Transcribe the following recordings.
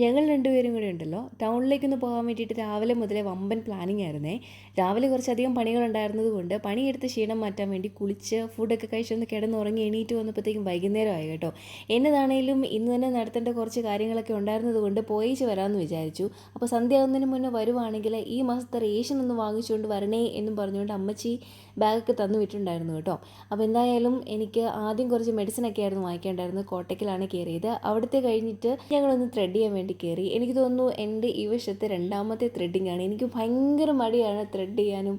ഞങ്ങൾ രണ്ടുപേരും കൂടെ ഉണ്ടല്ലോ ടൗണിലേക്കൊന്ന് പോകാൻ വേണ്ടിയിട്ട് രാവിലെ മുതലേ വമ്പൻ പ്ലാനിങ് ആയിരുന്നേ. രാവിലെ കുറച്ചധികം പണികളുണ്ടായിരുന്നത് കൊണ്ട് പണിയെടുത്ത് ക്ഷീണം മാറ്റാൻ വേണ്ടി കുളിച്ച് ഫുഡൊക്കെ കഴിച്ചൊന്ന് കിടന്നുറങ്ങി എണീറ്റ് വന്നപ്പോഴത്തേക്കും വൈകുന്നേരമായി കേട്ടോ. എന്നതാണേലും ഇന്ന് തന്നെ നടത്തേണ്ട കുറച്ച് കാര്യങ്ങളൊക്കെ ഉണ്ടായിരുന്നത് കൊണ്ട് പോയേച്ച് വരാമെന്ന് വിചാരിച്ചു. അപ്പോൾ സന്ധ്യ ആവുന്നതിന് മുന്നേ വരുവാണെങ്കിൽ ഈ മാസത്തെ റേഷൻ ഒന്ന് വാങ്ങിച്ചുകൊണ്ട് വരണേ എന്നും പറഞ്ഞുകൊണ്ട് അമ്മച്ചി ബാഗൊക്കെ തന്നു വിട്ടിട്ടുണ്ടായിരുന്നു കേട്ടോ. അപ്പോൾ എന്തായാലും എനിക്ക് ആദ്യം കുറച്ച് മെഡിസിനൊക്കെ ആയിരുന്നു വാങ്ങിക്കേണ്ടായിരുന്നത്. കോട്ടയ്ക്കലാണ് കയറിയത്. അവിടുത്തെ കഴിഞ്ഞിട്ട് ഞങ്ങളൊന്ന് ത്രെഡ് ചെയ്യാൻ വേണ്ടി കയറി. എനിക്ക് തോന്നുന്നു എൻ്റെ ഈ വശത്തെ രണ്ടാമത്തെ ത്രെഡിങ് ആണ്. എനിക്ക് ഭയങ്കര മടിയാണ് ത്രെഡ് ചെയ്യാനും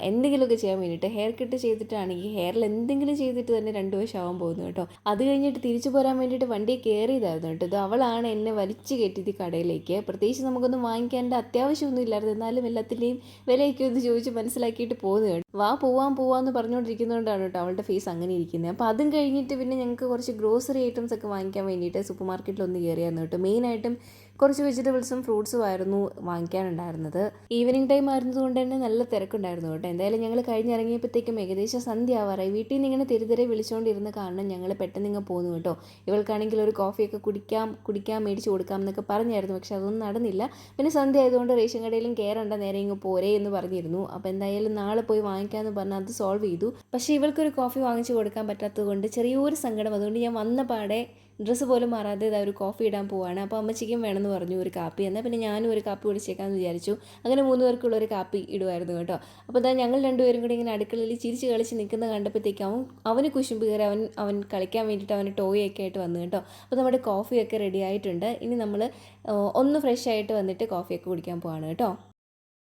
എന്തെങ്കിലുമൊക്കെ ചെയ്യാൻ വേണ്ടിയിട്ട്. ഹെയർ കട്ട് ചെയ്തിട്ടാണെങ്കിൽ ഹെയറിൽ എന്തെങ്കിലും ചെയ്തിട്ട് തന്നെ രണ്ട് വശമാവാൻ പോകുന്നു കേട്ടോ. അത് കഴിഞ്ഞിട്ട് തിരിച്ചു പോരാൻ വേണ്ടിയിട്ട് വണ്ടിയെ കയറിയതായിരുന്നു കേട്ടോ. ഇത് അവളാണ് എന്നെ വലിച്ചു കയറ്റിയത് കടയിലേക്ക്. പ്രത്യേകിച്ച് നമുക്കൊന്നും വാങ്ങിക്കേണ്ട അത്യാവശ്യമൊന്നും ഇല്ലായിരുന്നു. എന്നാലും എല്ലാത്തിൻ്റെയും വിലയൊക്കെ ഒന്ന് ചോദിച്ച് മനസ്സിലാക്കിയിട്ട് പോകുന്നു കേട്ടോ. വാ പോവാന്ന് പറഞ്ഞുകൊണ്ടിരിക്കുന്നതുകൊണ്ടാണ് കേട്ടോ അവളുടെ ഫേസ് അങ്ങനെ ഇരിക്കുന്നത്. അപ്പോൾ അതും കഴിഞ്ഞിട്ട് പിന്നെ ഞങ്ങൾക്ക് കുറച്ച് ഗ്രോസറി ഐറ്റംസ് ഒക്കെ വാങ്ങിക്കാൻ വേണ്ടിയിട്ട് സൂപ്പർ മാർക്കറ്റിൽ ഒന്ന് കയറിയായിരുന്നു കേട്ടോ. മെയിനായിട്ടും കുറച്ച് വെജിറ്റബിൾസും ഫ്രൂട്ട്സും ആയിരുന്നു വാങ്ങിക്കാനുണ്ടായിരുന്നത്. ഈവനിങ് ടൈം ആയിരുന്നതുകൊണ്ട് തന്നെ നല്ല തിരക്കുണ്ടായിരുന്നു കേട്ടോ. എന്തായാലും ഞങ്ങൾ കഴിഞ്ഞിറങ്ങിയപ്പോഴത്തേക്കും ഏകദേശം സന്ധ്യ ആവാറായി. വീട്ടിൽ നിന്ന് ഇങ്ങനെ തെരുതെരെ വിളിച്ചുകൊണ്ടിരുന്ന കാരണം ഞങ്ങൾ പെട്ടെന്ന് ഇങ്ങനെ പോന്നു കേട്ടോ. ഇവൾക്കാണെങ്കിൽ ഒരു കോഫിയൊക്കെ കുടിക്കാം മേടിച്ച് കൊടുക്കാം എന്നൊക്കെ പറഞ്ഞായിരുന്നു. പക്ഷെ അതൊന്നും നടന്നില്ല. പിന്നെ സന്ധ്യ ആയതുകൊണ്ട് റേഷൻ കടയിലും കയറണ്ട, നേരെ ഇങ്ങ് പോരേ എന്ന് പറഞ്ഞിരുന്നു. അപ്പോൾ എന്തായാലും നാളെ പോയി വാങ്ങിക്കാമെന്ന് പറഞ്ഞാൽ അത് സോൾവ് ചെയ്തു. പക്ഷേ ഇവൾക്കൊരു കോഫി വാങ്ങിച്ച് കൊടുക്കാൻ പറ്റാത്തത് കൊണ്ട് ചെറിയൊരു സങ്കടം. അതുകൊണ്ട് ഞാൻ വന്ന പാടെ ഡ്രസ്സ് പോലും മാറാതെ ഇതാ ഒരു കോഫി ഇടാൻ പോവാണ്. അപ്പോൾ അമ്മച്ചിക്കും വേണമെന്ന് പറഞ്ഞു ഒരു കാപ്പി. എന്നാൽ പിന്നെ ഞാനും ഒരു കാപ്പി കുടിച്ചേക്കാമെന്ന് വിചാരിച്ചു. അങ്ങനെ 3 പേർക്കുള്ള ഒരു കാപ്പി ഇടുമായിരുന്നു കേട്ടോ. അപ്പോൾ ഇതാ ഞങ്ങൾ രണ്ടുപേരും കൂടി ഇങ്ങനെ അടുക്കളയിൽ ചിരിച്ച് കളിച്ച് നിൽക്കുന്ന കണ്ടപ്പോഴത്തേക്കും അവന് കുശുമ്പ് കയറി. അവൻ കളിക്കാൻ വേണ്ടിയിട്ട് അവന് ടോയ് ഒക്കെ ആയിട്ട് വന്നു കേട്ടോ. അപ്പോൾ നമ്മുടെ കോഫിയൊക്കെ റെഡി ആയിട്ടുണ്ട്. ഇനി നമ്മൾ ഒന്ന് ഫ്രഷ് ആയിട്ട് വന്നിട്ട് കോഫിയൊക്കെ കുടിക്കാൻ പോവാണ് കേട്ടോ.